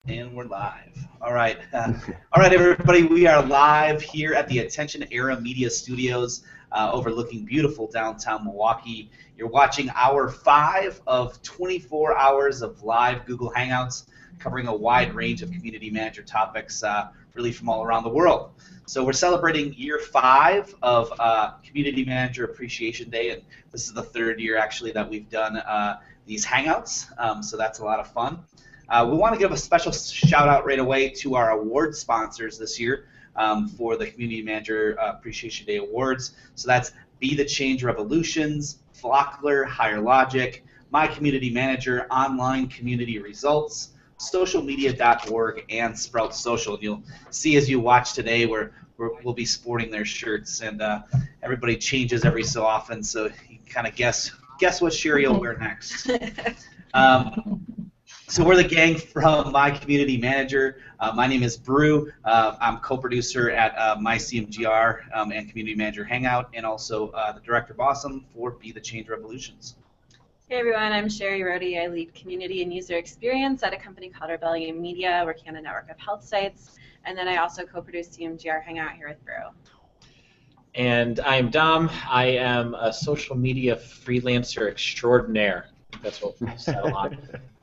And we're live. All right. All right, everybody. We are live here at the Attention Era Media Studios overlooking beautiful downtown Milwaukee. You're watching hour 5 of 24 hours of live Google Hangouts covering a wide range of community manager topics really from all around the world. So we're celebrating year 5 of Community Manager Appreciation Day, and this is the 3rd year actually that we've done these Hangouts, so that's a lot of fun. We want to give a special shout out right away to our award sponsors this year for the Community Manager Appreciation Day Awards. So that's Be the Change Revolutions, Flockler, Higher Logic, My Community Manager, Online Community Results, socialmedia.org, and Sprout Social. And you'll see as you watch today, we'll be sporting their shirts, and everybody changes every so often, so you can kind of guess what Sherry will wear next. So we're the gang from My Community Manager. My name is Brew. I'm co-producer at MyCMGR and Community Manager Hangout, and also the director of Awesome for Be the Change Revolutions. Hey everyone, I'm Sherry Rohde. I lead community and user experience at a company called Rebellion Media, working on a network of health sites. And then I also co-produce CMGR Hangout here with Brew. And I'm Dom. I am a social media freelancer extraordinaire. That's what we said a lot.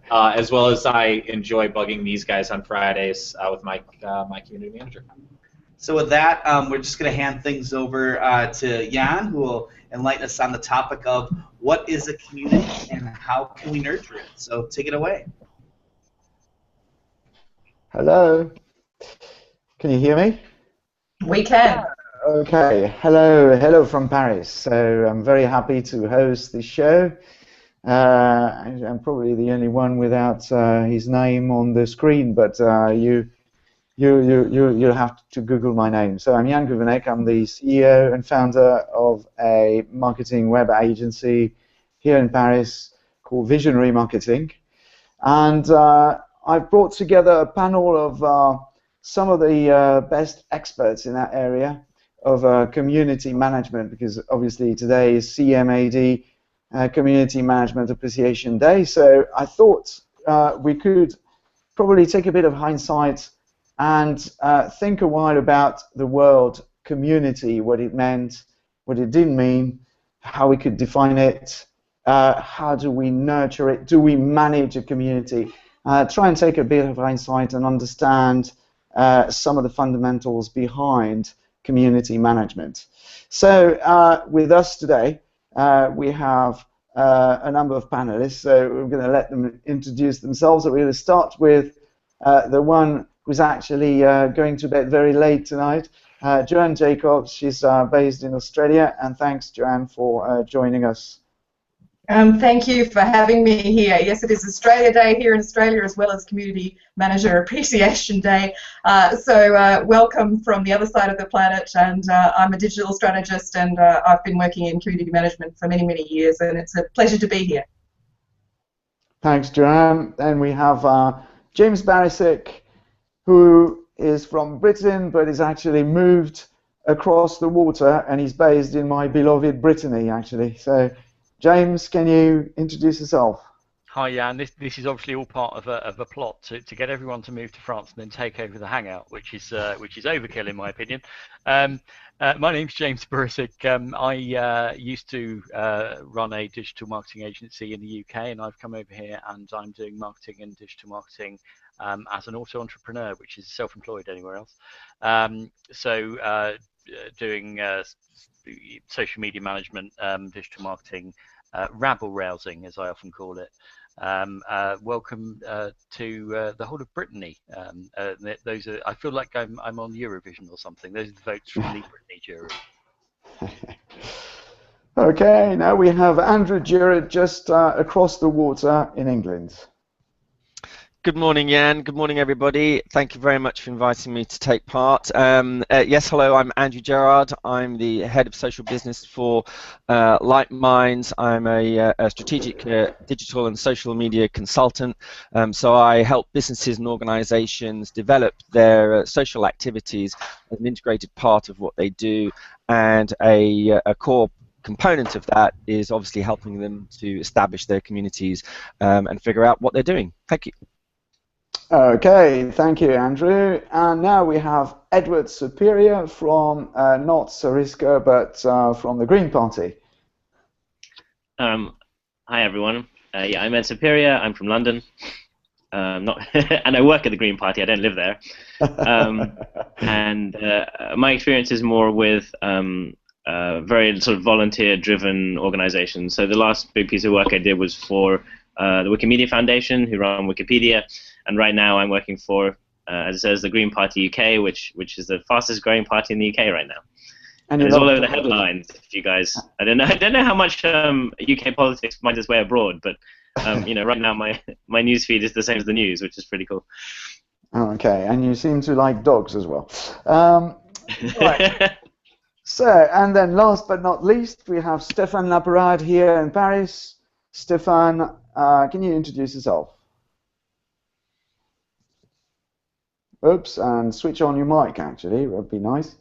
As well as I enjoy bugging these guys on Fridays with my community manager. So with that, we're just going to hand things over to Jan, who will enlighten us on the topic of what is a community and how can we nurture it. So take it away. Hello. Can you hear me? We can. Okay. Hello from Paris. So I'm very happy to host this show. I'm probably the only one without his name on the screen, but you'll have to Google my name. So I'm Jan Guvenek. I'm the CEO and founder of a marketing web agency here in Paris called Visionary Marketing, and I've brought together a panel of some of the best experts in that area of community management, because obviously today is CMAD. Community Management Appreciation Day. So I thought we could probably take a bit of hindsight and think a while about the word community, what it meant, what it didn't mean, how we could define it, how do we nurture it, do we manage a community, try and take a bit of hindsight and understand some of the fundamentals behind community management. So with us today, we have a number of panelists, so we're going to let them introduce themselves. We're going to start with the one who's actually going to bed very late tonight, Joanne Jacobs. She's based in Australia, and thanks, Joanne, for joining us. Thank you for having me here. Yes, it is Australia Day here in Australia, as well as Community Manager Appreciation Day. So welcome from the other side of the planet, and I'm a digital strategist, and I've been working in community management for many, many years, and it's a pleasure to be here. Thanks, Joanne. And we have James Barisic, who is from Britain, but is actually moved across the water, and he's based in my beloved Brittany, actually. So, James, can you introduce yourself? Hi, Jan. This is obviously all part of a plot to get everyone to move to France and then take over the Hangout, which is overkill in my opinion. My name's James Barisic. I used to run a digital marketing agency in the UK, and I've come over here and I'm doing marketing and digital marketing as an auto entrepreneur, which is self-employed anywhere else. Doing social media management, digital marketing, rabble-rousing, as I often call it. Welcome to the whole of Brittany. Those are, I feel like I'm on Eurovision or something. Those are the votes from the Brittany jury. Okay, now we have Andrew Jarrett just across the water in England. Good morning, Jan. Good morning, everybody. Thank you very much for inviting me to take part. Yes, hello, I'm Andrew Gerard. I'm the head of social business for Like Minds. I'm a strategic digital and social media consultant. So I help businesses and organizations develop their social activities as an integrated part of what they do, and a core component of that is obviously helping them to establish their communities and figure out what they're doing. Thank you. Okay, thank you, Andrew. And now we have Edward Superior from not Sariska, but from the Green Party. Hi everyone. Yeah, I'm Ed Superior. I'm from London. Not, and I work at the Green Party. I don't live there. And my experience is more with very sort of volunteer-driven organizations. So the last big piece of work I did was for the Wikimedia Foundation, who run Wikipedia, and right now I'm working for, as it says, the Green Party UK, which is the fastest-growing party in the UK right now. And it's all over the headlines. If you guys, I don't know how much UK politics finds its way abroad, but you know, right now my news feed is the same as the news, which is pretty cool. Okay, and you seem to like dogs as well. Right. So, and then last but not least, we have Stéphane Laperade here in Paris. Stéphane, can you introduce yourself? Oops, and switch on your mic, actually, would be nice.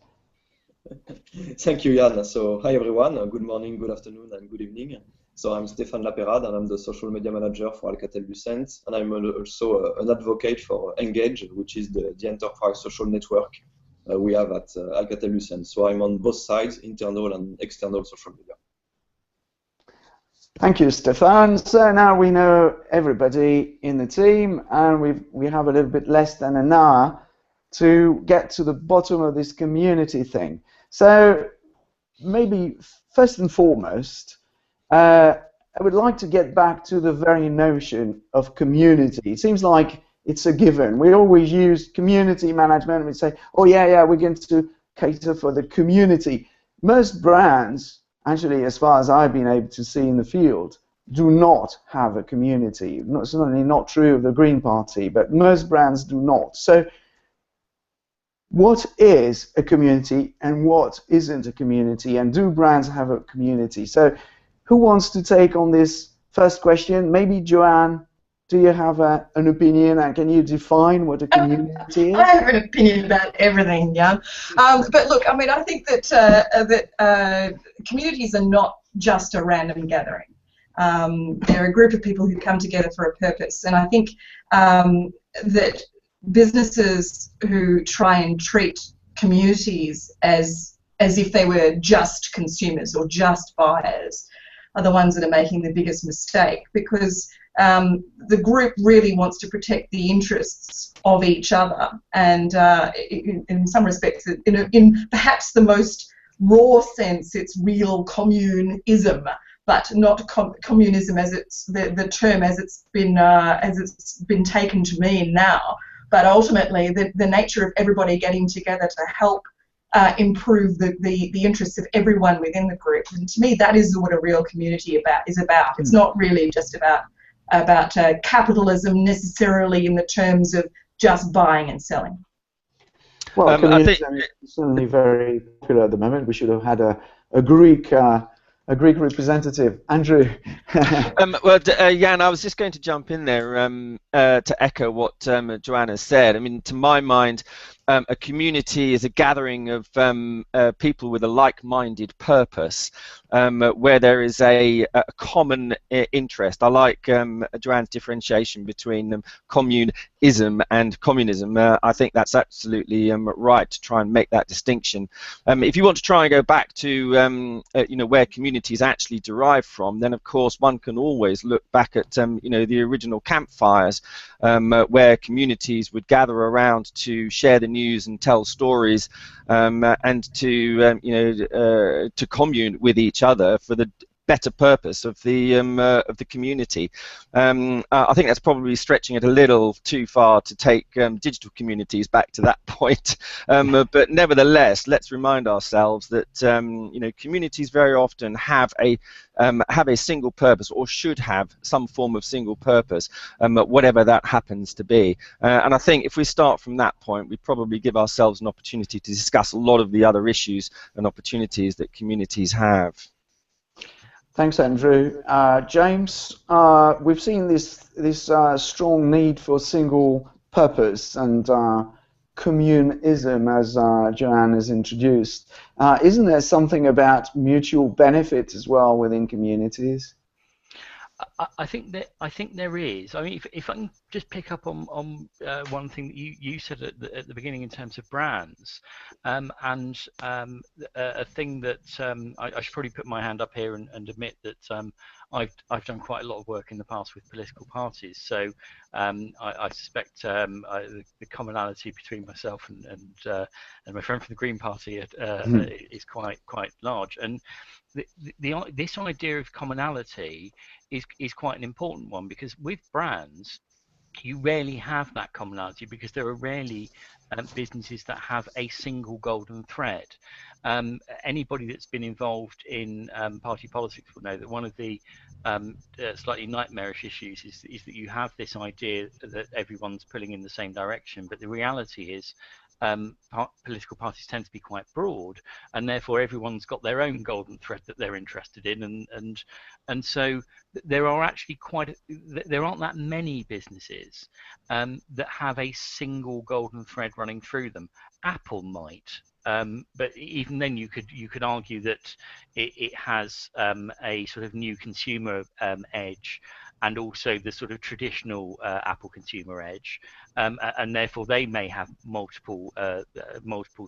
Thank you, Jan. So, hi everyone, good morning, good afternoon, and good evening. So, I'm Stéphane Laperade, and I'm the social media manager for Alcatel-Lucent, and I'm also an advocate for Engage, which is the enterprise social network we have at Alcatel-Lucent. So, I'm on both sides, internal and external social media. Thank you, Stéphane. So now we know everybody in the team, and we have a little bit less than an hour to get to the bottom of this community thing. So maybe first and foremost, I would like to get back to the very notion of community. It seems like it's a given. We always use community management. We say, oh yeah, we're going to cater for the community. Most brands, actually, as far as I've been able to see in the field, do not have a community. Certainly not true of the Green Party, but most brands do not. So what is a community and what isn't a community, and do brands have a community? So who wants to take on this first question? Maybe Joanne, do you have an opinion, and can you define what a community is? I have an opinion about everything, Jan. But look, I mean, I think that communities are not just a random gathering. They're a group of people who come together for a purpose, and I think that businesses who try and treat communities as if they were just consumers or just buyers are the ones that are making the biggest mistake, because the group really wants to protect the interests of each other, and in some respects, in perhaps the most raw sense, it's real communism, but not communism as it's the term as it's been taken to mean now. But ultimately, the nature of everybody getting together to help improve the interests of everyone within the group, and to me, that is what a real community is about. It's not really just about capitalism necessarily in the terms of just buying and selling. Well, communism is certainly very popular at the moment. We should have had a Greek representative, Andrew. Well, Jan, I was just going to jump in there to echo what Joanna said. I mean, to my mind, a community is a gathering of people with a like-minded purpose, where there is a common interest. I like Joanne's differentiation between communism and communism. I think that's absolutely right to try and make that distinction. If you want to try and go back to you know, where communities actually derive from, then of course one can always look back at you know, the original campfires, where communities would gather around to share the news and tell stories, and to you know, to commune with each other for the better purpose of the community. I think that's probably stretching it a little too far to take digital communities back to that point. But nevertheless, let's remind ourselves that you know, communities very often have a single purpose, or should have some form of single purpose, whatever that happens to be. And I think if we start from that point, we probably give ourselves an opportunity to discuss a lot of the other issues and opportunities that communities have. Thanks, Andrew. James, we've seen this strong need for single purpose and communism, as Joanne has introduced. Isn't there something about mutual benefit as well within communities? I think there is. I mean, if I can just pick up on one thing that you said at the beginning in terms of brands, and a thing that I should probably put my hand up here and admit that I've done quite a lot of work in the past with political parties. So I suspect the commonality between myself and my friend from the Green Party is quite large. And this idea of commonality is quite an important one, because with brands you rarely have that commonality, because there are rarely businesses that have a single golden thread. Anybody that's been involved in party politics will know that one of the slightly nightmarish issues is that you have this idea that everyone's pulling in the same direction, but the reality is political parties tend to be quite broad, and therefore everyone's got their own golden thread that they're interested in, and so there are actually there aren't that many businesses that have a single golden thread running through them. Apple might, but even then you could argue that it has a sort of new consumer edge, and also the sort of traditional Apple consumer edge, and therefore they may have multiple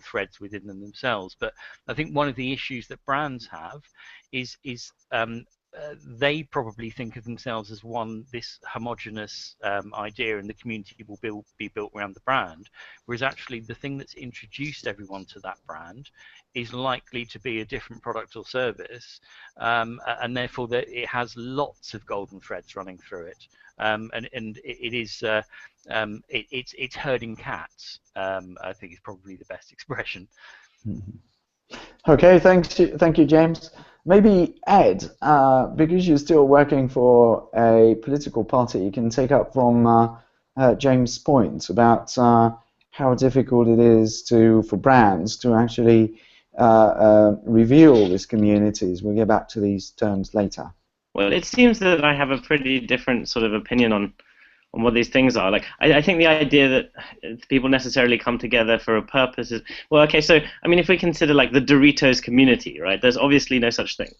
threads within them themselves. But I think one of the issues that brands have is they probably think of themselves as this homogenous idea, and the community will be built around the brand, whereas actually the thing that's introduced everyone to that brand is likely to be a different product or service, and therefore it has lots of golden threads running through it, and it is it's herding cats. I think is probably the best expression. Okay, thank you, James. Maybe Ed, because you're still working for a political party, you can take up from James' point about how difficult it is for brands to actually reveal these communities. We'll get back to these terms later. Well, it seems that I have a pretty different sort of opinion on what these things are. Like, I think the idea that people necessarily come together for a purpose is, well, okay, so, I mean, if we consider, like, the Doritos community, right, there's obviously no such thing.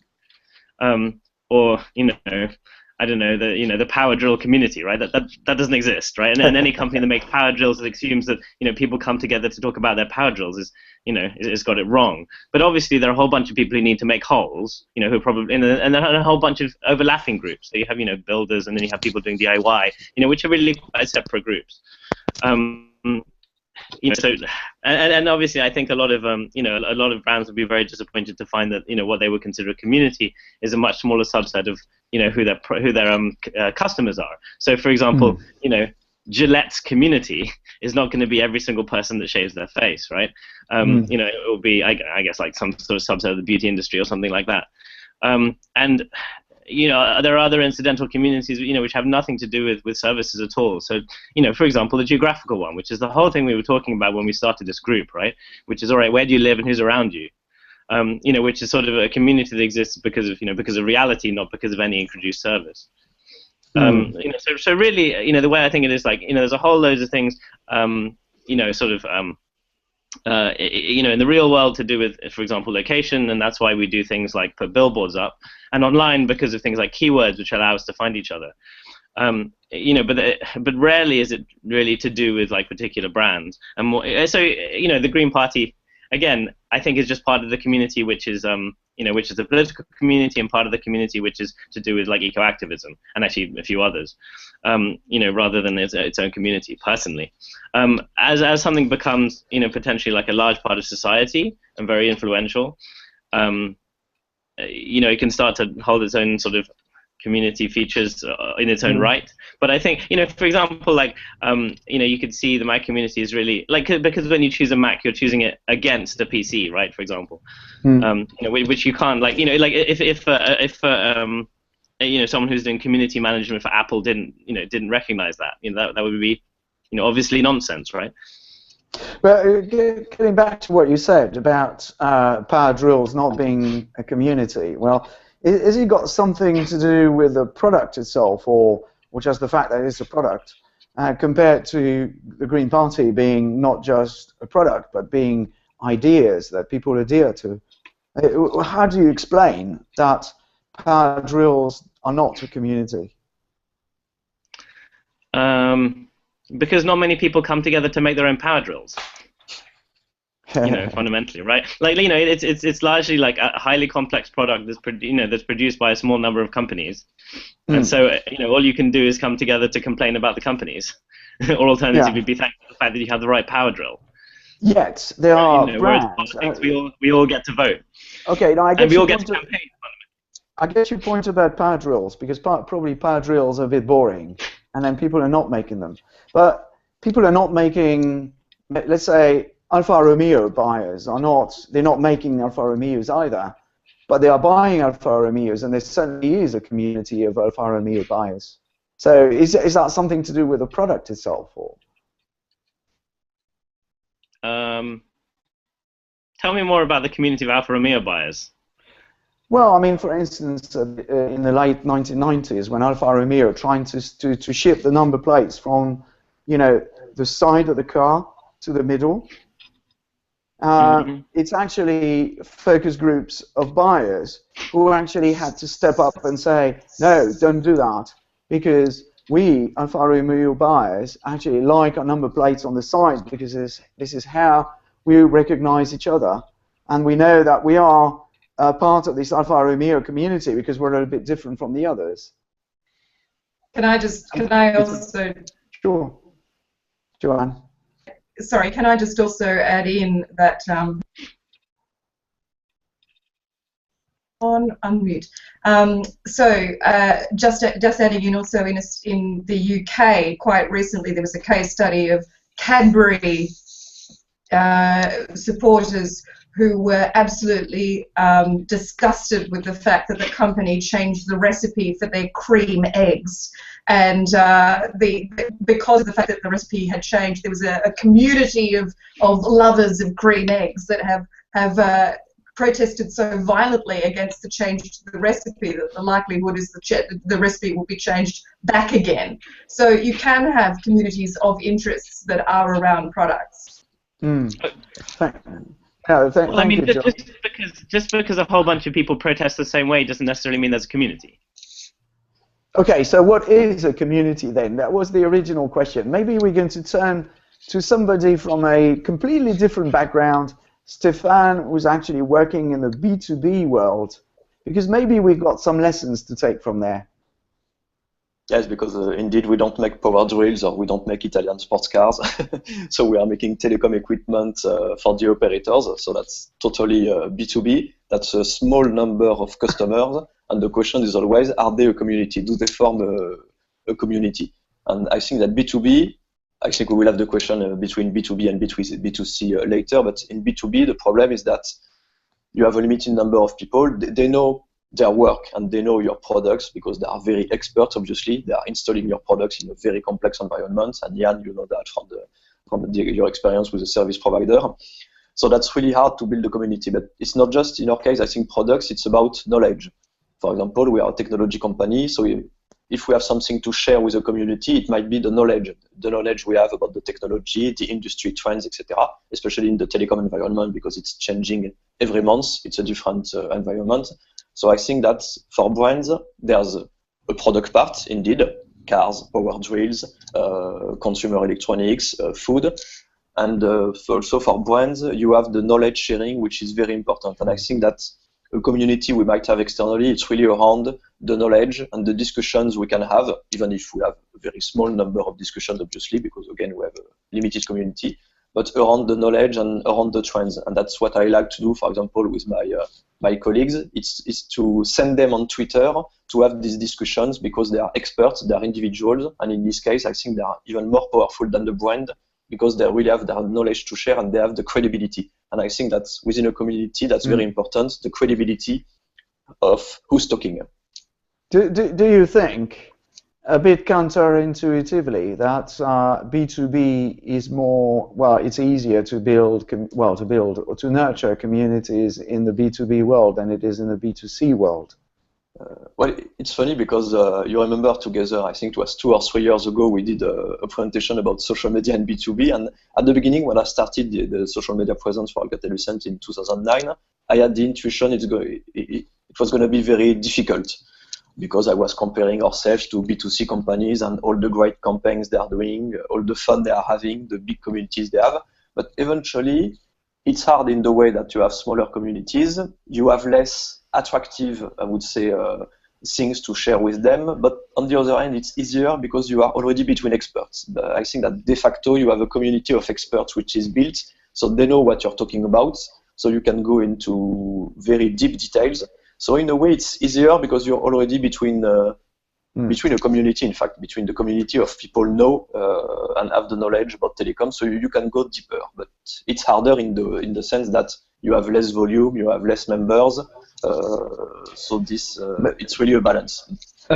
Or, you know, I don't know, the power drill community, right? That doesn't exist, right? And any company that makes power drills that assumes that, you know, people come together to talk about their power drills is got it wrong. But obviously there are a whole bunch of people who need to make holes, you know, who probably and then a whole bunch of overlapping groups. So you have, you know, builders, and then you have people doing DIY, you know, which are really quite separate groups. You know, so and obviously I think a lot of you know, a lot of brands would be very disappointed to find that, you know, what they would consider a community is a much smaller subset of, you know, who their customers are. So for example, you know, Gillette's community is not going to be every single person that shaves their face, right? You know, it will be, I guess, like some sort of subset of the beauty industry or something like that. And you know, there are other incidental communities, you know, which have nothing to do with services at all. So, you know, for example, the geographical one, which is the whole thing we were talking about when we started this group, right? Which is, all right, where do you live and who's around you? You know, which is sort of a community that exists because of, you know, because of reality, not because of any introduced service. You know, so really, you know, the way I think it is, like, you know, there's a whole loads of things, you know, sort of, you know, in the real world to do with, for example, location, and that's why we do things like put billboards up, and online because of things like keywords, which allow us to find each other. You know, but rarely is it really to do with, like, particular brands. And more, so, you know, the Green Party, again, I think is just part of the community, which is you know, which is the political community, and part of the community which is to do with, like, eco-activism, and actually a few others, you know, rather than its own community, personally. As something becomes, you know, potentially like a large part of society and very influential, you know, it can start to hold its own sort of community features in its own right. But I think, you know, for example, like, you know, you could see the Mac community is really, like, because when you choose a Mac, you're choosing it against a PC, right, for example. You know, which you can't, like, you know, like, if you know, someone who's doing community management for Apple didn't recognize that, you know, that would be, you know, obviously nonsense, right? But getting back to what you said about power drills not being a community, well, has it got something to do with the product itself, or just the fact that it's a product, compared to the Green Party being not just a product, but being ideas that people adhere to? How do you explain that power drills are not a community? Because not many people come together to make their own power drills. Fundamentally, right? Like, it's largely like a highly complex product that's that's produced by a small number of companies, and so all you can do is come together to complain about the companies, or alternatively be thankful for the fact that you have the right power drill. Yet there are whereas brands. politics, we all get to vote. Okay, now and we all get to campaign. I get your point about power drills, because probably power drills are a bit boring, and then people are not making them. But people are not making, let's say, Alfa Romeo buyers they're not making Alfa Romeos either, but they are buying Alfa Romeos, and there certainly is a community of Alfa Romeo buyers. So is that something to do with the product itself, or? Tell me more about the community of Alfa Romeo buyers. Well, I mean, for instance, in the late 1990s, when Alfa Romeo trying to ship the number plates from, the side of the car to the middle, it's actually focus groups of buyers who actually had to step up and say, no, don't do that, because we, Alfa Romeo buyers, actually like our number plates on the sides, because this is how we recognize each other, and we know that we are part of this Alfa Romeo community because we're a little bit different from the others. Can I also... Sure. Joanne. Sorry, can I just also add in that on unmute. Just adding in also in the UK, quite recently there was a case study of Cadbury supporters who were absolutely disgusted with the fact that the company changed the recipe for their cream eggs. And because of the fact that the recipe had changed, there was a community of lovers of cream eggs that have protested so violently against the change to the recipe that the likelihood is the recipe will be changed back again. So you can have communities of interests that are around products. Well, I mean, just because a whole bunch of people protest the same way doesn't necessarily mean there's a community. Okay, so what is a community then? That was the original question. Maybe we're going to turn to somebody from a completely different background, Stefan, who's actually working in the B2B world, because maybe we've got some lessons to take from there. Yes, because indeed we don't make power drills or we don't make Italian sports cars. So we are making telecom equipment for the operators. So that's totally B2B. That's a small number of customers. And the question is always, are they a community? Do they form a community? And I think that B2B, I think we will have the question between B2B and B2C later. But in B2B, the problem is that you have a limited number of people. They know their work and they know your products because they are very experts, obviously. They are installing your products in a very complex environment. And Jan, you know that from your experience with a service provider. So that's really hard to build a community. But it's not just, in our case, I think products, it's about knowledge. For example, we are a technology company, so if we have something to share with the community, it might be the knowledge we have about the technology, the industry trends, etc., especially in the telecom environment because it's changing every month. It's a different environment. So I think that for brands, there's a product part, indeed, cars, power drills, consumer electronics, food. And also for brands, you have the knowledge sharing, which is very important. And I think that a community we might have externally, it's really around the knowledge and the discussions we can have, even if we have a very small number of discussions, obviously, because again, we have a limited community, but around the knowledge and around the trends. And that's what I like to do, for example, with my colleagues. It's to send them on Twitter to have these discussions because they are experts, they are individuals, and in this case, I think they are even more powerful than the brand because they really have their knowledge to share and they have the credibility. And I think that within a community, that's very important, the credibility of who's talking. Do you think, a bit counterintuitively, that B2B is more, well, it's easier to build or to nurture communities in the B2B world than it is in the B2C world? Well, it's funny because you remember together, I think it was 2 or 3 years ago, we did a presentation about social media and B2B. And at the beginning, when I started the social media presence for Alcatel-Lucent in 2009, I had the intuition it was going to be very difficult. because I was comparing ourselves to B2C companies and all the great campaigns they are doing, all the fun they are having, the big communities they have. But eventually, it's hard in the way that you have smaller communities. You have less attractive, I would say, things to share with them. But on the other hand, it's easier because you are already between experts. I think that de facto, you have a community of experts which is built, so they know what you're talking about. So you can go into very deep details. So in a way, it's easier because you're already between between a community, in fact, between the community of people know and have the knowledge about telecom. So you can go deeper, but it's harder in the sense that you have less volume, you have less members. So this it's really a balance.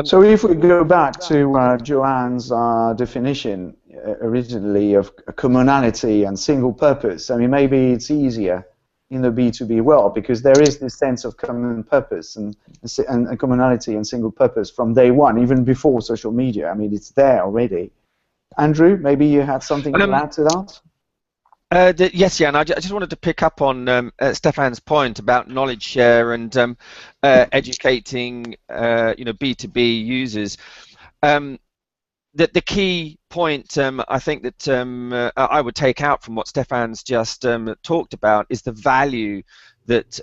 So if we go back to Joanne's definition originally of commonality and single purpose, I mean, maybe it's easier in the B2B world because there is this sense of common purpose and commonality and single purpose from day one, even before social media. I mean, it's there already. Andrew, maybe you had something to add to that? Yes, Jan. I just wanted to pick up on Stefan's point about knowledge share and educating, B2B users. The key point I think that I would take out from what Stefan's just talked about is the value that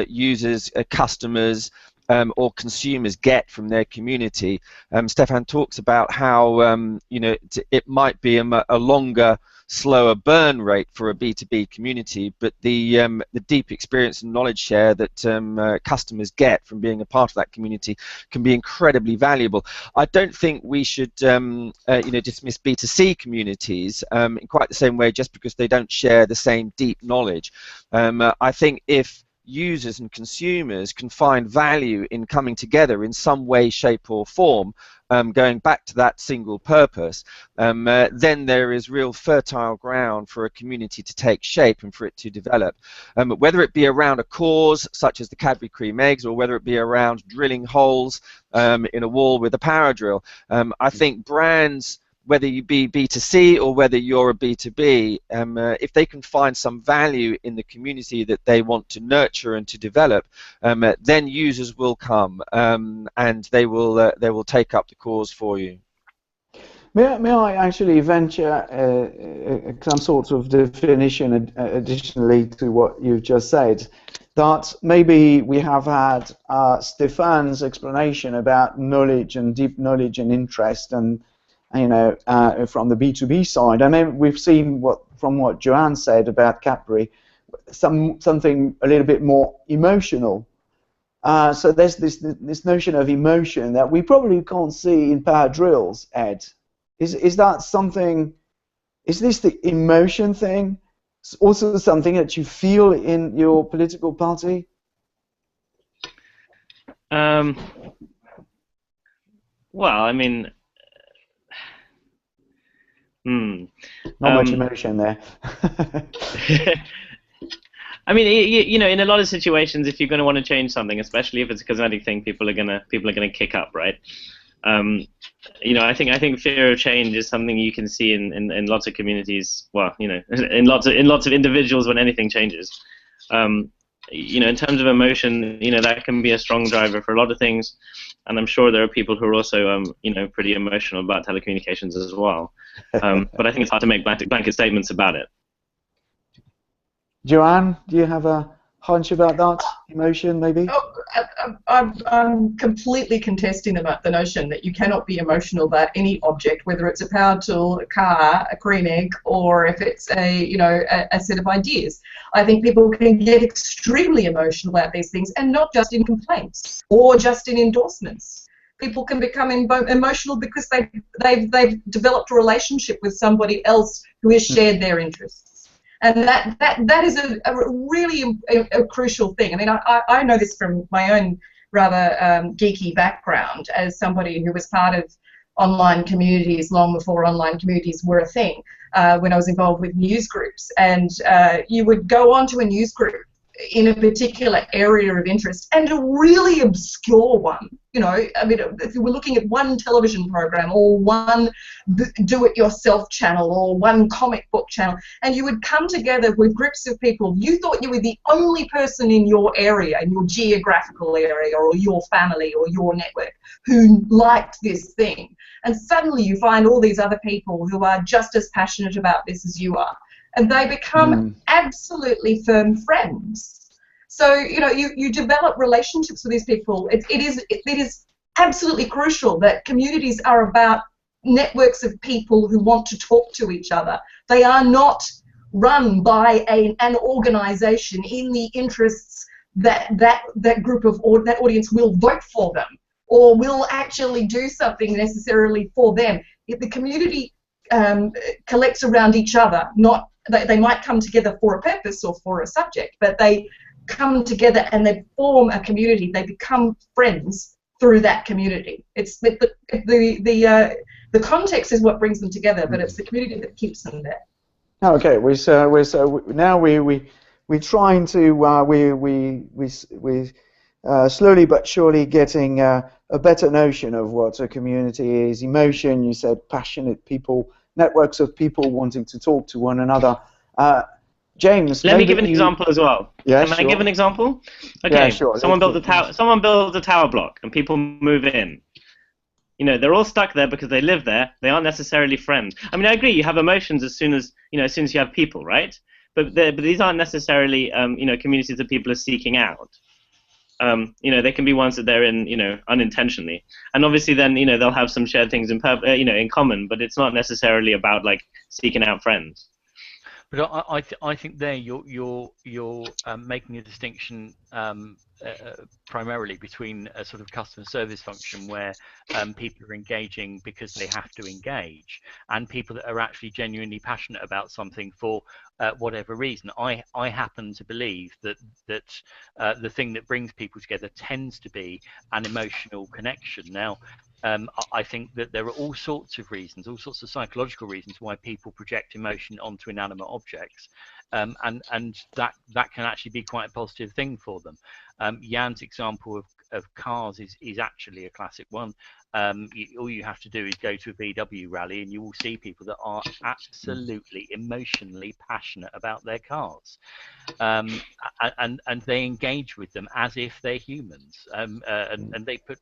users, customers, or consumers get from their community. Stefan talks about how it might be a longer, slower burn rate for a B2B community, but the deep experience and knowledge share that customers get from being a part of that community can be incredibly valuable. I don't think we should dismiss B2C communities in quite the same way just because they don't share the same deep knowledge. I think if users and consumers can find value in coming together in some way, shape or form, going back to that single purpose, then there is real fertile ground for a community to take shape and for it to develop. Whether it be around a cause such as the Cadbury Cream Eggs, or whether it be around drilling holes in a wall with a power drill, I think brands, whether you be B2C or whether you're a B2B, if they can find some value in the community that they want to nurture and to develop, then users will come and they will take up the cause for you. May I actually venture some sort of definition additionally to what you've just said? That maybe we have had Stefan's explanation about knowledge and deep knowledge and interest and from the B2B side. I mean, we've seen from what Joanne said about Cadbury, something a little bit more emotional. So there's this notion of emotion that we probably can't see in power drills, Ed. Is that something? Is this the emotion thing? It's also something that you feel in your political party? Well, I mean. Not much emotion there. I mean, in a lot of situations, if you're going to want to change something, especially if it's a cosmetic thing, people are gonna kick up, right? I think fear of change is something you can see in lots of communities. Well, in lots of individuals when anything changes. In terms of emotion, that can be a strong driver for a lot of things, and I'm sure there are people who are also, pretty emotional about telecommunications as well. But I think it's hard to make blanket statements about it. Joanne, do you have a hunch about that emotion, maybe? Oh, I'm completely contesting the notion that you cannot be emotional about any object, whether it's a power tool, a car, a cream egg, or if it's a set of ideas. I think people can get extremely emotional about these things, and not just in complaints or just in endorsements. People can become emotional because they've developed a relationship with somebody else who has shared their interests. And that is a really crucial thing. I mean, I know this from my own rather geeky background as somebody who was part of online communities long before online communities were a thing, when I was involved with news groups. And you would go onto a news group in a particular area of interest, and a really obscure one. You know, I mean, if you were looking at one television program or one do-it-yourself channel or one comic book channel, and you would come together with groups of people, you thought you were the only person in your area, in your geographical area or your family or your network who liked this thing. And suddenly you find all these other people who are just as passionate about this as you are. And they become absolutely firm friends. So, you know, you develop relationships with these people. It is absolutely crucial that communities are about networks of people who want to talk to each other. They are not run by an organization in the interests that group of, or that audience will vote for them or will actually do something necessarily for them. If the community collects around each other, not they might come together for a purpose or for a subject, but they come together and they form a community. They become friends through that community. It's the context is what brings them together, but it's the community that keeps them there. Okay, we're trying to slowly but surely getting a better notion of what a community is. Emotion, you said, passionate people, networks of people wanting to talk to one another. James, let me give an example as well. Yeah, Can I give an example? Okay. Yeah, sure. Someone builds a tower block, and people move in. You know, they're all stuck there because they live there. They aren't necessarily friends. I mean, I agree. You have emotions as soon as you have people, right? But these aren't necessarily communities that people are seeking out. They can be ones that they're in, unintentionally, and obviously then, they'll have some shared things in common, but it's not necessarily about like seeking out friends. But I think there you're making a distinction primarily between a sort of customer service function where people are engaging because they have to engage, and people that are actually genuinely passionate about something for whatever reason. I happen to believe that the thing that brings people together tends to be an emotional connection. Now, I think that there are all sorts of reasons, all sorts of psychological reasons why people project emotion onto inanimate objects, and that can actually be quite a positive thing for them. Jan's example of cars is actually a classic one. All you have to do is go to a VW rally and you will see people that are absolutely emotionally passionate about their cars, and they engage with them as if they're humans, and they put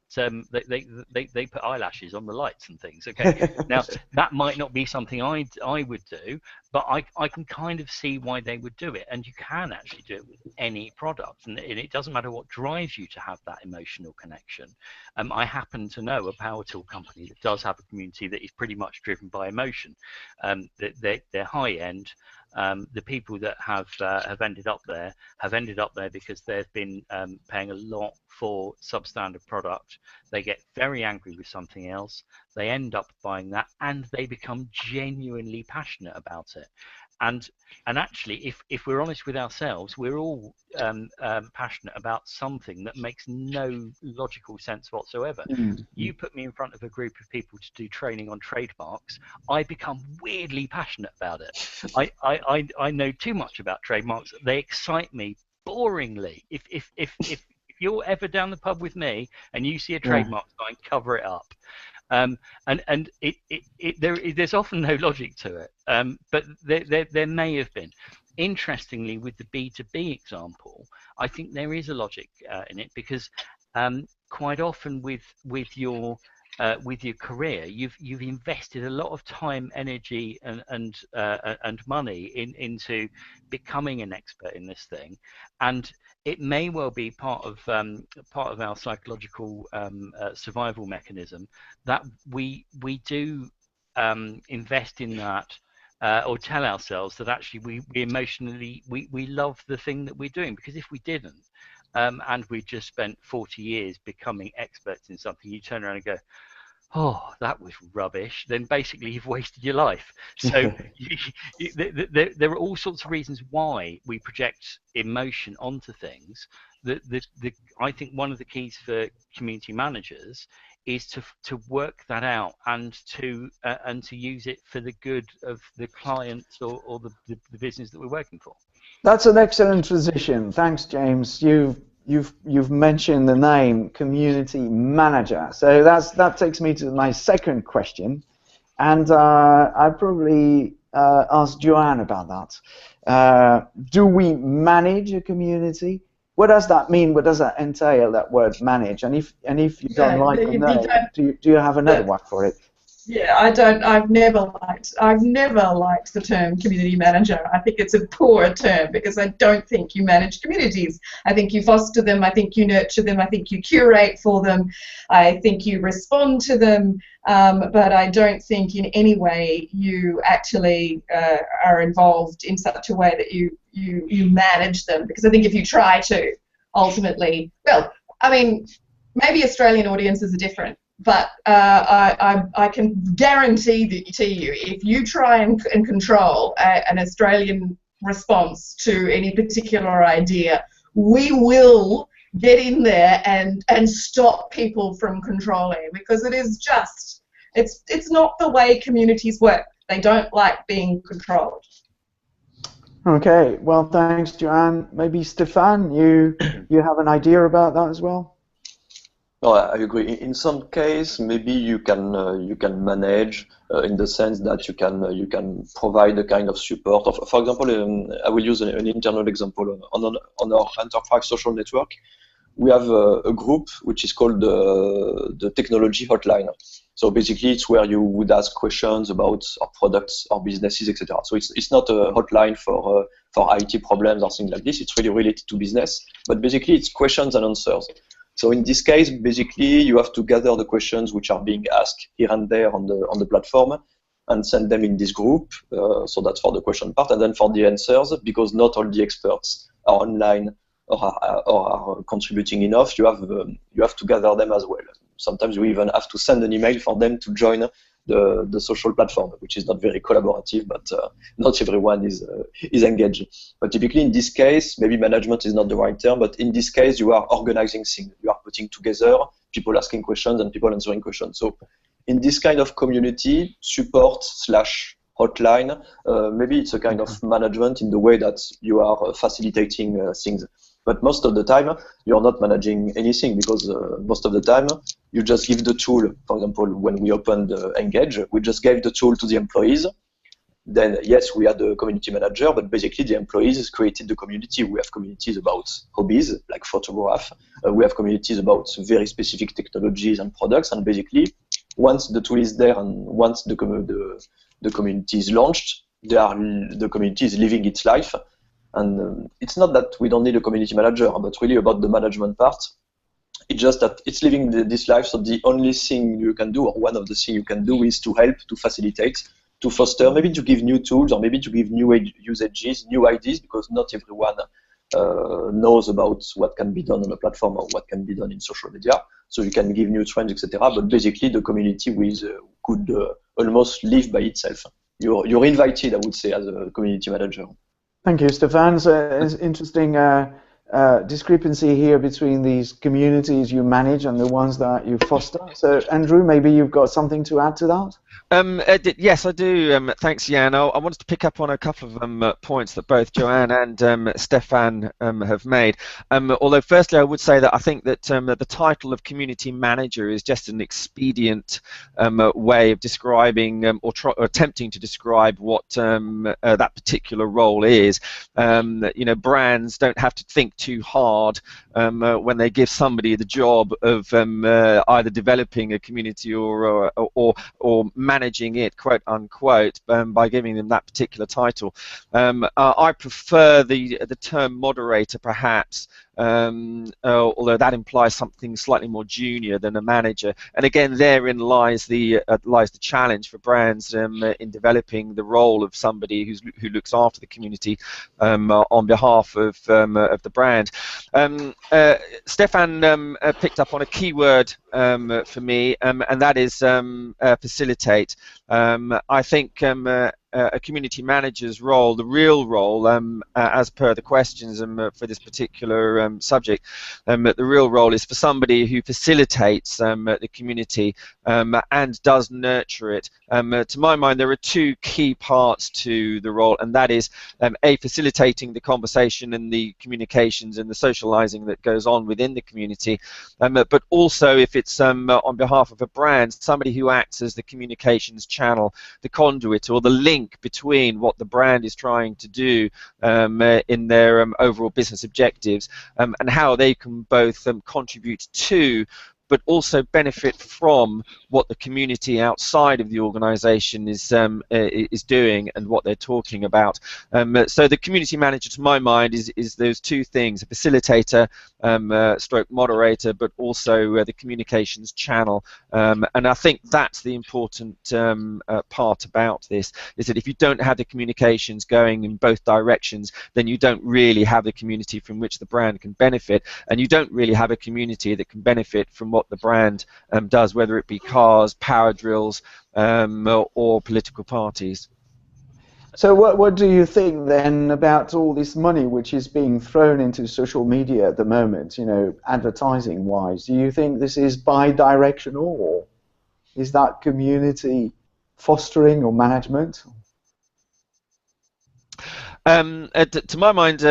they put eyelashes on the lights and things. Okay, now that might not be something I would do, but I can kind of see why they would do it, and you can actually do it with any product, and it doesn't matter what drives you to have that emotional connection. I happen to know a power tool company that does have a community that is pretty much driven by emotion. They're high end. The people that have ended up there because they've been paying a lot for substandard product. They get very angry with something else. They end up buying that, and they become genuinely passionate about it. And actually, if we're honest with ourselves, we're all passionate about something that makes no logical sense whatsoever. You put me in front of a group of people to do training on trademarks, I become weirdly passionate about it. I know too much about trademarks. They excite me boringly. If you're ever down the pub with me and you see a trademark sign, cover it up. And there's often no logic to it, but there may have been. Interestingly, with the B2B example, I think there is a logic in it, because quite often with your career, you've invested a lot of time, energy, and money into becoming an expert in this thing, and it may well be part of our psychological survival mechanism that we do invest in that, or tell ourselves that actually we emotionally we love the thing that we're doing, because if we didn't, and we just spent 40 years becoming experts in something, you turn around and go, oh, that was rubbish, then basically you've wasted your life. So there are all sorts of reasons why we project emotion onto things. I think one of the keys for community managers is to work that out and to use it for the good of the clients or the business that we're working for. That's an excellent transition. Thanks, James. You've mentioned the name community manager, so that takes me to my second question, and I probably ask Joanne about that. Do we manage a community? What does that mean? What does that entail? That word manage? And if you don't like the name, do you have another one for it? Yeah, I've never liked the term community manager. I think it's a poor term because I don't think you manage communities. I think you foster them. I think you nurture them. I think you curate for them. I think you respond to them. But I don't think in any way you actually are involved in such a way that you manage them. Because I think if you try to, ultimately, well, I mean, maybe Australian audiences are different. But I can guarantee to you, if you try and control an Australian response to any particular idea, we will get in there and stop people from controlling, because it is just, it's not the way communities work. They don't like being controlled. Okay, well, thanks, Joanne. Maybe Stefan, you have an idea about that as well? No, I agree. In some case, maybe you can manage in the sense that you can provide a kind of support. For example, I will use an internal example on our enterprise social network. We have a group which is called the technology hotline. So basically, it's where you would ask questions about our products, our businesses, etc. So it's not a hotline for IT problems or things like this. It's really related to business, but basically it's questions and answers. So in this case, basically, you have to gather the questions which are being asked here and there on the platform and send them in this group. So that's for the question part. And then for the answers, because not all the experts are online or are contributing enough, you have to gather them as well. Sometimes we even have to send an email for them to join the social platform, which is not very collaborative, but not everyone is engaged. But typically in this case, maybe management is not the right term, but in this case you are organizing things. You are putting together people asking questions and people answering questions. So in this kind of community support / hotline, maybe it's a kind of management in the way that you are facilitating things. But most of the time, you're not managing anything, because most of the time, you just give the tool. For example, when we opened Engage, we just gave the tool to the employees. Then, yes, we had a community manager, but basically the employees created the community. We have communities about hobbies, like photograph. We have communities about very specific technologies and products. And basically, once the tool is there and once the community is launched, the community is living its life. And it's not that we don't need a community manager, but really about the management part. It's just that it's living this life, so the only thing you can do, or one of the things you can do, is to help, to facilitate, to foster, maybe to give new tools, or maybe to give new usages, new ideas, because not everyone knows about what can be done on a platform or what can be done in social media. So you can give new trends, etc. But basically, the community could almost live by itself. You're invited, I would say, as a community manager. Thank you, Stefan. So it's interesting discrepancy here between these communities you manage and the ones that you foster. So, Andrew, maybe you've got something to add to that? Yes, I do. Thanks, Jan. I wanted to pick up on a couple of points that both Joanne and Stefan have made. Although, firstly, I would say that I think that the title of community manager is just an expedient way of describing or attempting to describe what that particular role is. You know, brands don't have to think too hard when they give somebody the job of either developing a community or managing it, quote unquote, by giving them that particular title. I prefer the term moderator, perhaps, although that implies something slightly more junior than a manager. And again, therein lies the challenge for brands in developing the role of somebody who looks after the community on behalf of the brand. Stefan picked up on a key word for me, and that is facilitate. I think a community manager's role, the real role, as per the questions for this particular subject, the real role is for somebody who facilitates the community and does nurture it. To my mind, there are two key parts to the role, and that is facilitating the conversation and the communications and the socializing that goes on within the community, but also, if it's on behalf of a brand, somebody who acts as the communications channel, the conduit, or the link between what the brand is trying to do in their overall business objectives, and how they can both contribute to but also benefit from what the community outside of the organization is doing and what they're talking about. So the community manager, to my mind, is those two things: a facilitator, stroke moderator, but also the communications channel. And I think that's the important part about this, is that if you don't have the communications going in both directions, then you don't really have the community from which the brand can benefit, and you don't really have a community that can benefit from what the brand does, whether it be cars, power drills, or political parties. So what do you think then about all this money which is being thrown into social media at the moment, advertising wise? Do you think this is bi-directional, or is that community fostering or management? To my mind,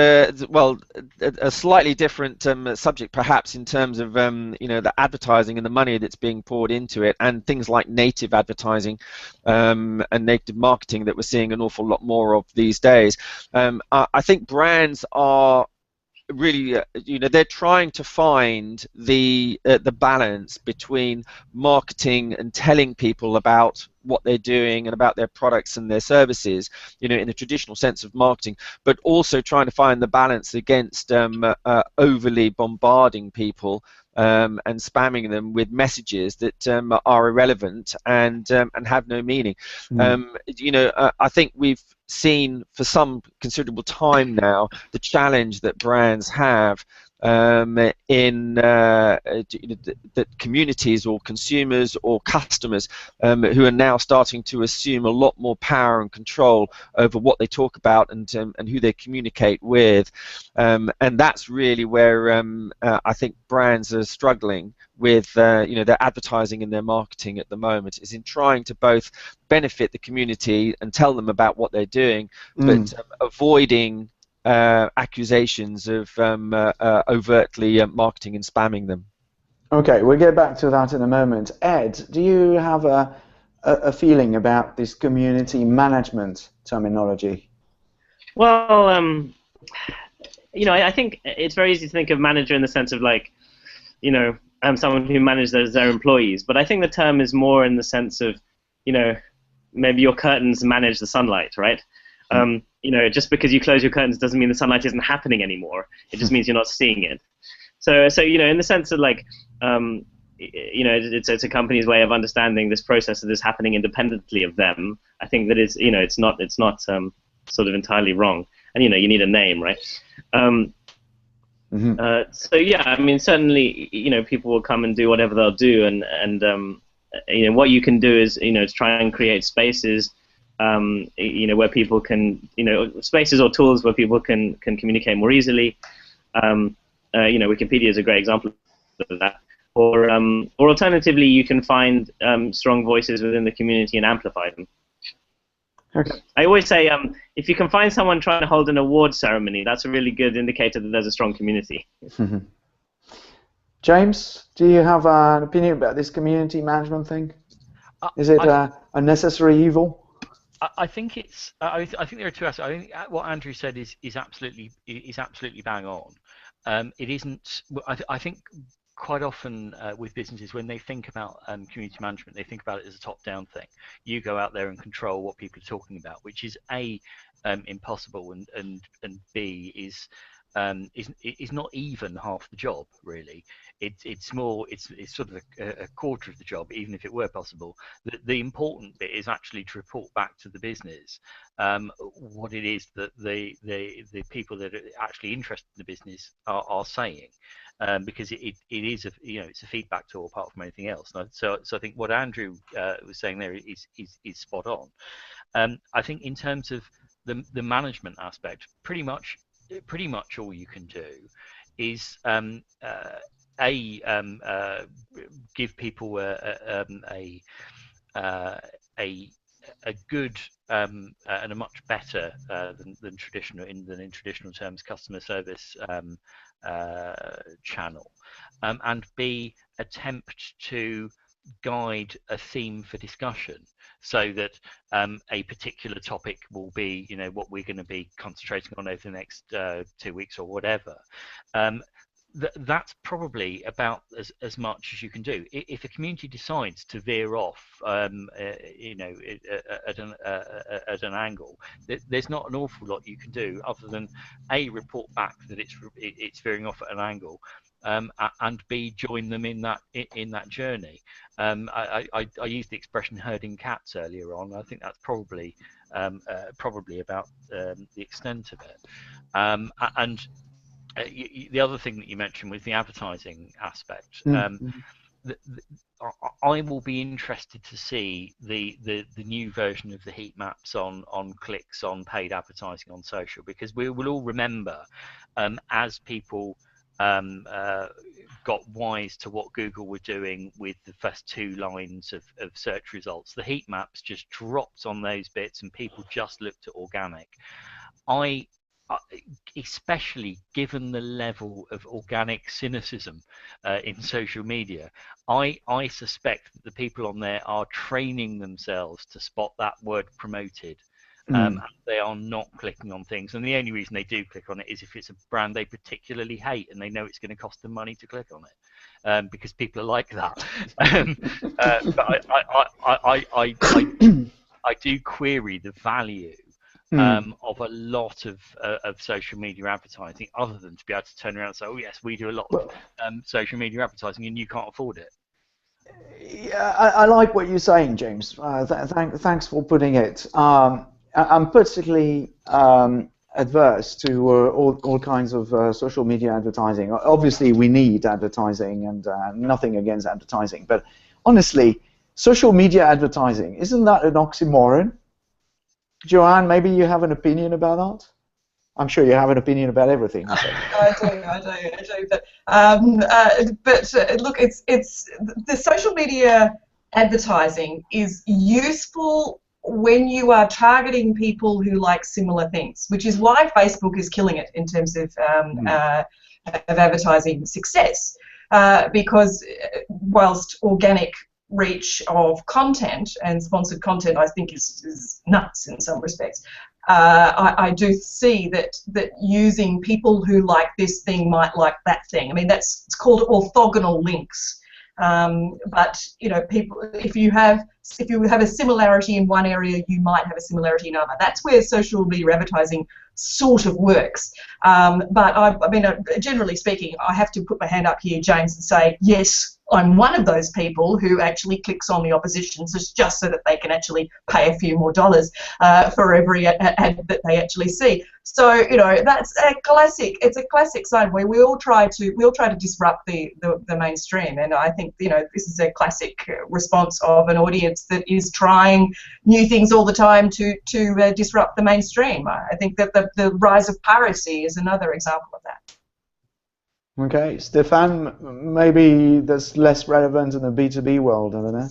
well, a slightly different subject perhaps in terms of the advertising and the money that's being poured into it, and things like native advertising and native marketing that we're seeing an awful lot more of these days. I think brands are really, they're trying to find the balance between marketing and telling people about what they're doing and about their products and their services, in the traditional sense of marketing, but also trying to find the balance against overly bombarding people and spamming them with messages that are irrelevant and have no meaning. I think we've seen for some considerable time now the challenge that brands have in that communities or consumers or customers who are now starting to assume a lot more power and control over what they talk about and who they communicate with, and that's really where I think brands are struggling with their advertising and their marketing at the moment, is in trying to both benefit the community and tell them about what they're doing, but avoiding accusations of overtly marketing and spamming them. Okay, we'll get back to that in a moment. Ed, do you have a feeling about this community management terminology? Well, I think it's very easy to think of manager in the sense of someone who manages their employees, but I think the term is more in the sense of, maybe your curtains manage the sunlight, right? Just because you close your curtains doesn't mean the sunlight isn't happening anymore. It just means you're not seeing it. So in the sense of it's a company's way of understanding this process that is happening independently of them. I think that it's not sort of entirely wrong. And you need a name, right? So yeah, I mean, certainly people will come and do whatever they'll do, and what you can do is to try and create spaces. Where people can, spaces or tools where people can communicate more easily. Wikipedia is a great example of that. Or alternatively, you can find strong voices within the community and amplify them. Okay. I always say, if you can find someone trying to hold an award ceremony, that's a really good indicator that there's a strong community. James, do you have an opinion about this community management thing? Is it a necessary evil? I think it's. I think there are two aspects. I think what Andrew said is absolutely bang on. It isn't. I think quite often with businesses, when they think about community management, they think about it as a top-down thing. You go out there and control what people are talking about, which is A, impossible, and B, is is not even half the job, really. It's sort of a quarter of the job, even if it were possible. The important bit is actually to report back to the business what it is that the people that are actually interested in the business are saying. Because it is it's a feedback tool apart from anything else. So I think what Andrew was saying there is spot on. I think in terms of the management aspect, pretty much all you can do is give people a good and a much better than traditional in traditional terms customer service channel, and B, attempt to guide a theme for discussion, so that a particular topic will be, what we're going to be concentrating on over the next 2 weeks or whatever. That's probably about as much as you can do. If a community decides to veer off, at an angle, there's not an awful lot you can do other than A, report back that it's veering off at an angle, and B, join them in that journey. I used the expression herding cats earlier on. I think that's probably about the extent of it. And the other thing that you mentioned was the advertising aspect. I will be interested to see the new version of the heat maps on clicks on paid advertising on social, because we will all remember as people got wise to what Google were doing with the first 2 lines of search results, the heat maps just dropped on those bits and people just looked at organic. Especially given the level of organic cynicism in social media, I suspect that the people on there are training themselves to spot that word promoted. They are not clicking on things, and the only reason they do click on it is if it's a brand they particularly hate and they know it's going to cost them money to click on it, because people are like that. But I do query the value of a lot of social media advertising, other than to be able to turn around and say, oh yes, we do a lot of social media advertising and you can't afford it. Yeah, I like what you're saying, James. Thanks for putting it. I'm particularly adverse to all kinds of social media advertising. Obviously, we need advertising, and nothing against advertising. But honestly, social media advertising, isn't that an oxymoron? Joanne, maybe you have an opinion about that? I'm sure you have an opinion about everything. So. I do. But look, it's the social media advertising is useful when you are targeting people who like similar things, which is why Facebook is killing it in terms of advertising success. Because whilst organic reach of content and sponsored content, I think is nuts in some respects, I do see that using people who like this thing might like that thing. I mean, it's called orthogonal links. But people, if you have a similarity in one area, you might have a similarity in another. That's where social media advertising sort of works. But I mean, generally speaking, I have to put my hand up here, James, and say yes, I'm one of those people who actually clicks on the opposition just so that they can actually pay a few more dollars for every ad that they actually see. So that's a classic. It's a classic sign where we all try to disrupt the mainstream, and I think this is a classic response of an audience that is trying new things all the time to disrupt the mainstream. I think that the rise of piracy is another example of that. Okay, Stefan, maybe that's less relevant in the B2B world, I don't know.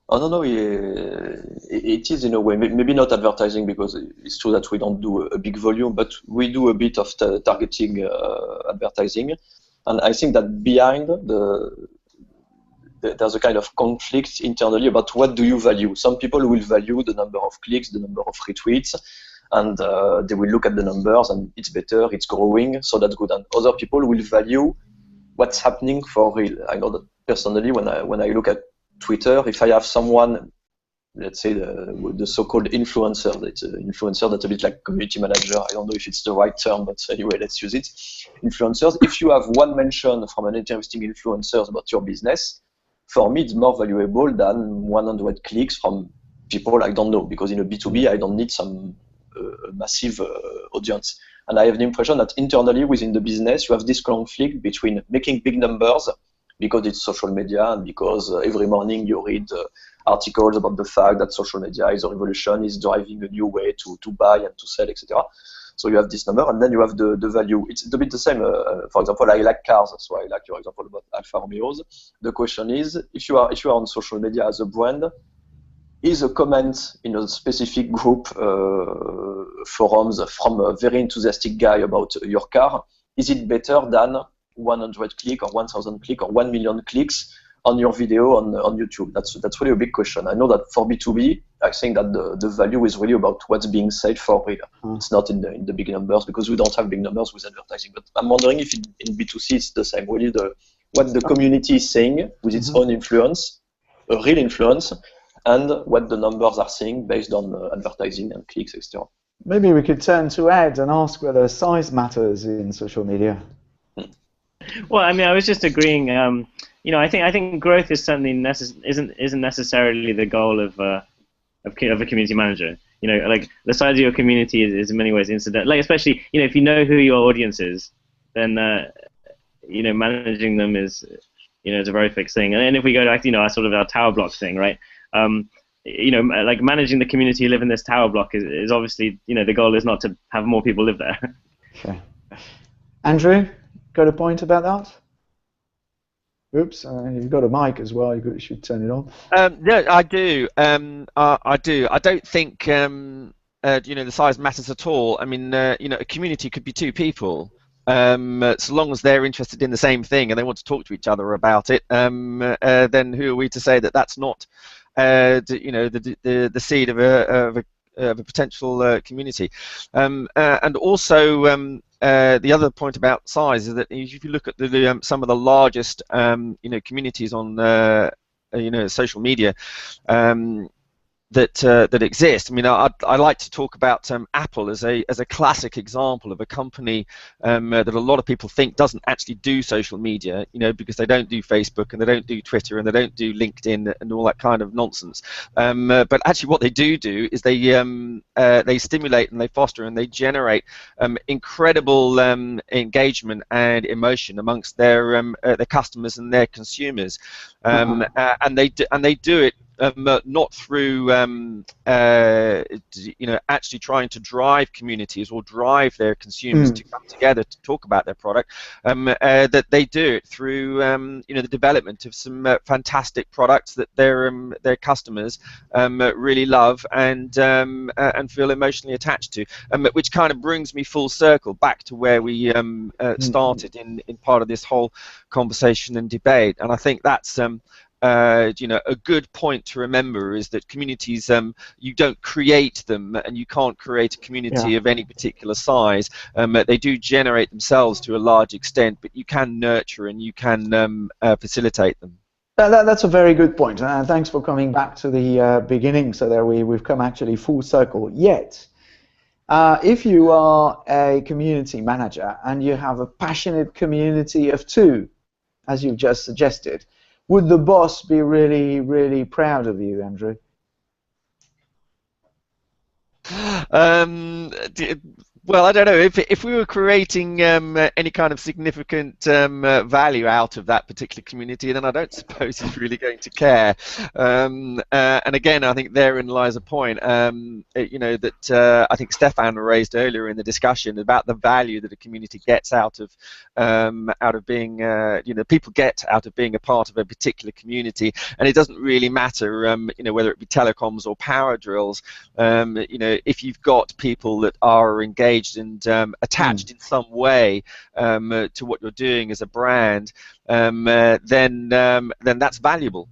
Oh, no, it is in a way. Maybe not advertising, because it's true that we don't do a big volume, but we do a bit of targeting advertising. And I think that behind there's a kind of conflict internally about what do you value. Some people will value the number of clicks, the number of retweets, and they will look at the numbers and it's better, it's growing, so that's good. And other people will value what's happening for real. I know that personally when I look at Twitter, if I have someone let's say the so-called influencer. It's an influencer that's a bit like community manager. I don't know if it's the right term, but anyway, let's use it. Influencers. If you have one mention from an interesting influencer about your business, for me, it's more valuable than 100 clicks from people I don't know, because in a B2B, I don't need some massive audience. And I have the impression that internally within the business, you have this conflict between making big numbers because it's social media and because every morning you read articles about the fact that social media is a revolution, is driving a new way to buy and to sell, etc. So you have this number, and then you have the value. It's a bit the same. For example, I like cars, so I like your example about Alfa Romeos. The question is, if you are on social media as a brand, is a comment in a specific group forums from a very enthusiastic guy about your car, is it better than 100 clicks or 1,000 clicks or 1 million clicks on your video on YouTube? That's really a big question. I know that for B2B, I think that the value is really about what's being said for real. It's not in the big numbers, because we don't have big numbers with advertising. But I'm wondering if in B2C it's the same. Really, what the community is saying with its own influence, a real influence, and what the numbers are saying based on advertising and clicks, etc. Maybe we could turn to Ed and ask whether size matters in social media. Well, I mean, I was just agreeing. You know, I think growth is certainly isn't necessarily the goal of a community manager. You know, like the size of your community is in many ways incidental. Like, especially, you know, if you know who your audience is, then you know, managing them is, you know, it's a very fixed thing. And then if we go to, you know, our tower block thing, right? You know, like managing the community who live in this tower block is obviously, you know, the goal is not to have more people live there. Okay. Andrew, got a point about that? Oops, you've got a mic as well. You should turn it on. No, I do. I do. I don't think you know, the size matters at all. I mean, you know, a community could be 2 people. So long as they're interested in the same thing and they want to talk to each other about it, then who are we to say that that's not, you know, the seed of a potential community? And also, the other point about size is that if you look at some of the largest, you know, communities on, you know, social media, that exist. I mean, I like to talk about Apple as a classic example of a company that a lot of people think doesn't actually do social media, you know, because they don't do Facebook and they don't do Twitter and they don't do LinkedIn and all that kind of nonsense. But actually, what they do is they stimulate and they foster and they generate incredible engagement and emotion amongst their customers and their consumers, and they do it. Not through you know, actually trying to drive communities or drive their consumers to come together to talk about their product. That they do it through you know, the development of some fantastic products that their customers really love and feel emotionally attached to. Which kind of brings me full circle back to where we started in part of this whole conversation and debate. And I think that's you know, a good point to remember is that communities, you don't create them, and you can't create a community of any particular size. They do generate themselves to a large extent, but you can nurture and you can facilitate them. That's a very good point. Thanks for coming back to the beginning, so that we've come actually full circle. Yet, if you are a community manager and you have a passionate community of 2, as you've just suggested, would the boss be really, really proud of you, Andrew? Well, I don't know. If we were creating any kind of significant value out of that particular community, then I don't suppose he's really going to care. And again, I think therein lies a point, you know, that I think Stefan raised earlier in the discussion about the value that a community gets out of being, you know, people get out of being a part of a particular community. And it doesn't really matter, you know, whether it be telecoms or power drills. You know, if you've got people that are engaged and attached in some way to what you're doing as a brand, then that's valuable.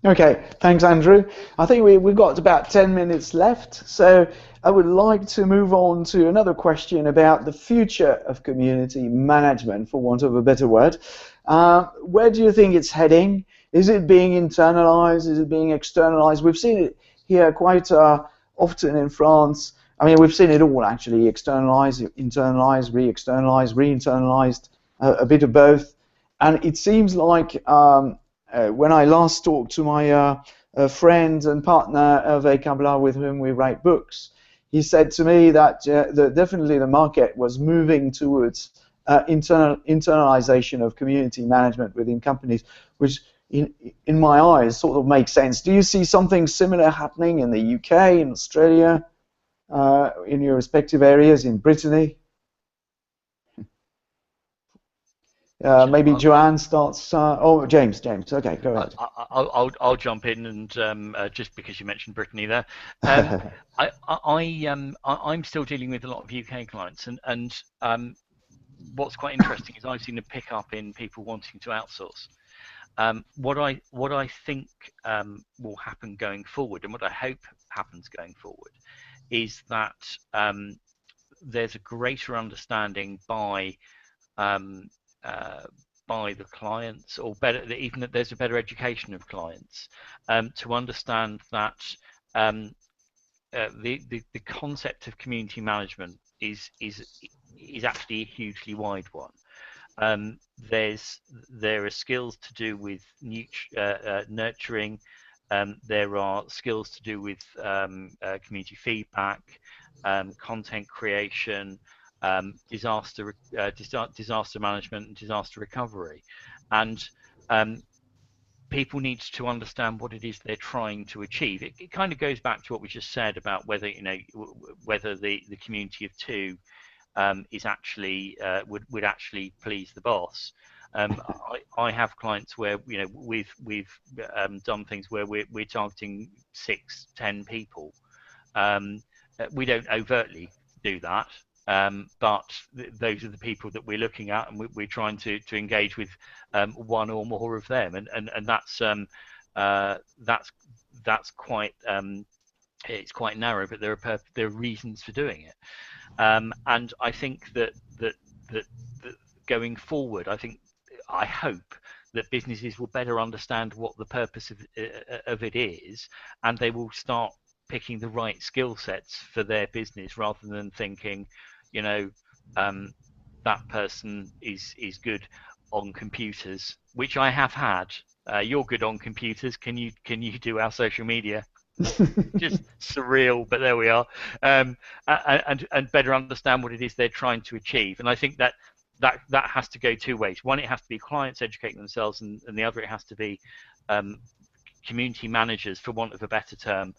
Okay, thanks, Andrew. I think we've got about 10 minutes left, so I would like to move on to another question about the future of community management, for want of a better word. Where do you think it's heading? Is it being internalized? Is it being externalized? We've seen it hear quite often in France. I mean, we've seen it all actually: externalized, internalized, re-externalized, re-internalized, a bit of both. And it seems like when I last talked to my friend and partner Hervé Cabla, with whom we write books, he said to me that definitely the market was moving towards internalization of community management within companies, which in my eyes sort of makes sense. Do you see something similar happening in the UK, in Australia, in your respective areas, in Brittany? Maybe Joanne starts. Oh, James. Okay, go ahead. I'll jump in, and just because you mentioned Brittany there, I'm still dealing with a lot of UK clients, and what's quite interesting is I've seen a pick up in people wanting to outsource. What I think will happen going forward, and what I hope happens going forward, is that there's a greater understanding by the clients, or better, even that there's a better education of clients to understand that the concept of community management is actually a hugely wide one. There are skills to do with nurturing. There are skills to do with community feedback, content creation, disaster management, and disaster recovery, and people need to understand what it is they're trying to achieve. It kind of goes back to what we just said about whether whether the community of two is actually would actually please the boss. I have clients where we've done things where we're targeting 6-10 people. We don't overtly do that. But those are the people that we're looking at, and we're trying to engage with one or more of them, and that's quite it's quite narrow, but there are reasons for doing it, and I think that going forward, I hope that businesses will better understand what the purpose of it is, and they will start picking the right skill sets for their business, rather than thinking, that person is good on computers, which I have had. You're good on computers. Can you do our social media? Just surreal, but there we are. And better understand what it is they're trying to achieve. And I think that has to go two ways. One, it has to be clients educating themselves, and the other, it has to be community managers, for want of a better term,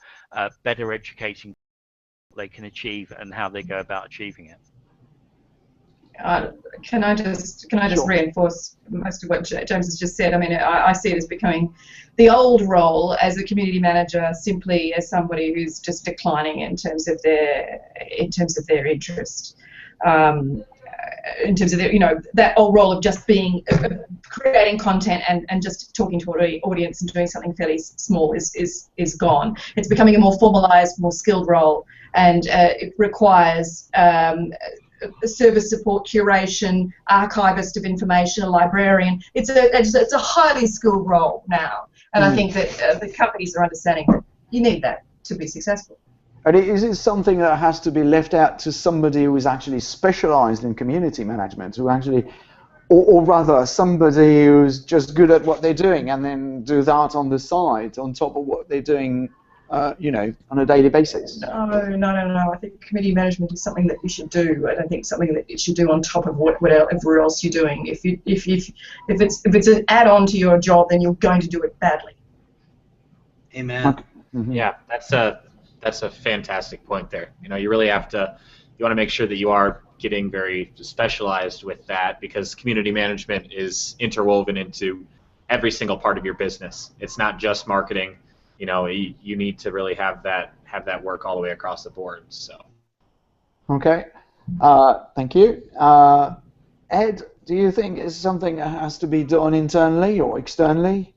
better educating what they can achieve and how they go about achieving it. Can I just Sure. reinforce most of what James has just said? I mean, I see it as becoming the old role as a community manager, simply as somebody who's just declining in terms of their interest. In terms of that old role of just being creating content and just talking to an audience and doing something fairly small is gone. It's becoming a more formalized, more skilled role, and it requires service support, curation, archivist of information, a librarian. It's a highly skilled role now, and I think that the companies are understanding that you need that to be successful. And is it something that has to be left out to somebody who is actually specialized in community management, who actually, or rather somebody who's just good at what they're doing and then do that on the side, on top of what they're doing, on a daily basis? No. I think community management is something that you should do. I don't think something that you should do on top of whatever else you're doing. If it's an add-on to your job, then you're going to do it badly. Amen. Mm-hmm. Yeah, that's a fantastic point there. You really have to, you want to make sure that you are getting very specialized with that, because community management is interwoven into every single part of your business. It's not just marketing. You need to really have that work all the way across the board. So. Okay. Thank you. Ed, do you think it's something that has to be done internally or externally?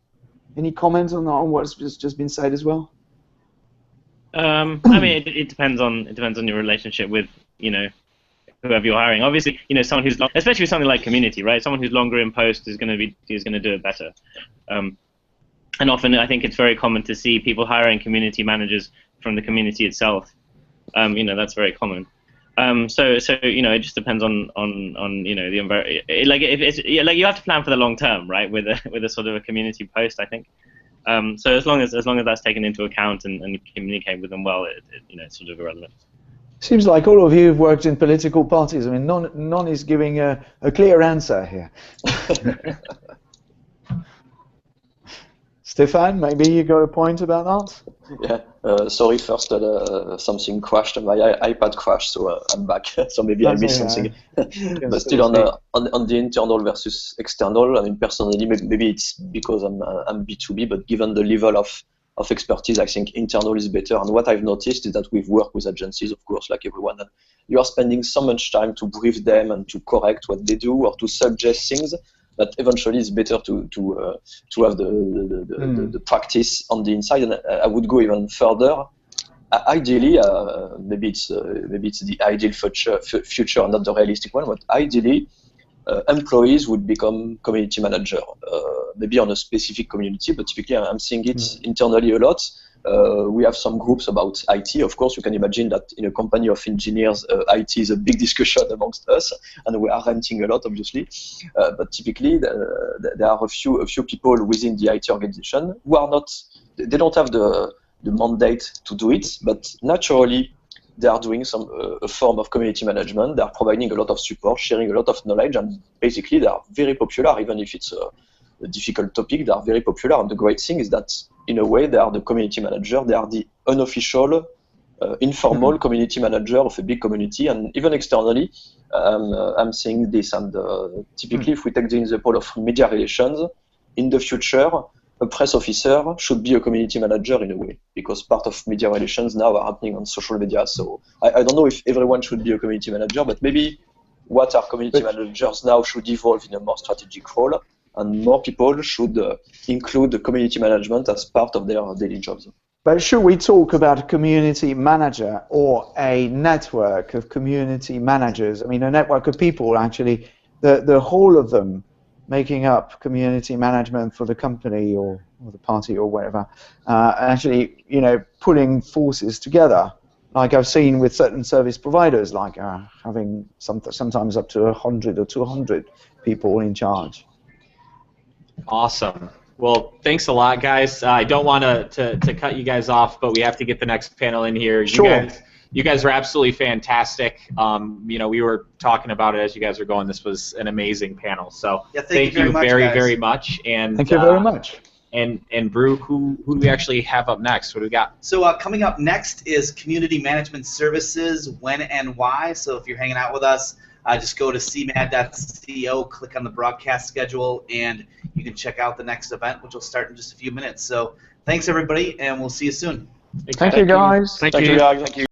Any comments on what's just been said as well? I mean, it depends on your relationship with whoever you're hiring. Obviously, someone who's especially with something like community, right? Someone who's longer in post is going to do it better. And often, I think it's very common to see people hiring community managers from the community itself. That's very common. So it just depends on the environment. Like if it's you have to plan for the long term, right? With a sort of a community post, I think. So as long as that's taken into account and communicate with them well, it's sort of irrelevant. Seems like all of you have worked in political parties. I mean, none is giving a clear answer here. Stefan, maybe you got a point about that? Yeah. Sorry, first something crashed. My iPad crashed, so I'm back. So maybe I missed something. But still on the internal versus external. I mean, personally, maybe it's because I'm B2B, but given the level of expertise, I think internal is better. And what I've noticed is that we've worked with agencies, of course, like everyone, and you are spending so much time to brief them and to correct what they do or to suggest things. But eventually, it's better to have the practice on the inside. And I would go even further. Ideally, maybe it's the ideal future, not the realistic one. But ideally, employees would become community manager, maybe on a specific community. But typically, I'm seeing it internally a lot. We have some groups about IT. Of course, you can imagine that in a company of engineers, IT is a big discussion amongst us, and we are renting a lot, obviously. But typically, there are a few people within the IT organization who are not. They don't have the mandate to do it, but naturally, they are doing a form of community management. They are providing a lot of support, sharing a lot of knowledge, and basically, they are very popular, even if it's a difficult topic. They are very popular, and the great thing is that in a way they are the community manager. They are the unofficial, informal community manager of a big community, and even externally, I'm seeing this. And typically, if we take the example of media relations, in the future, a press officer should be a community manager in a way, because part of media relations now are happening on social media. So I don't know if everyone should be a community manager, but maybe what are community managers now should evolve in a more strategic role. And more people should include the community management as part of their daily jobs. But should we talk about a community manager or a network of community managers? I mean, a network of people, actually, the whole of them making up community management for the company or the party or whatever, actually, pulling forces together, like I've seen with certain service providers, like having sometimes up to 100 or 200 people in charge. Awesome. Well, thanks a lot, guys. I don't want to cut you guys off, but we have to get the next panel in here. Sure. You guys are absolutely fantastic. We were talking about it as you guys were going. This was an amazing panel. So thank you very much. And thank you very much. And Brew, who do we actually have up next? What do we got? So coming up next is Community Management Services, when and why. So if you're hanging out with us, just go to cmad.co, click on the broadcast schedule, and you can check out the next event, which will start in just a few minutes. So thanks, everybody, and we'll see you soon. Thank you, guys. Thank you, guys. Thank you.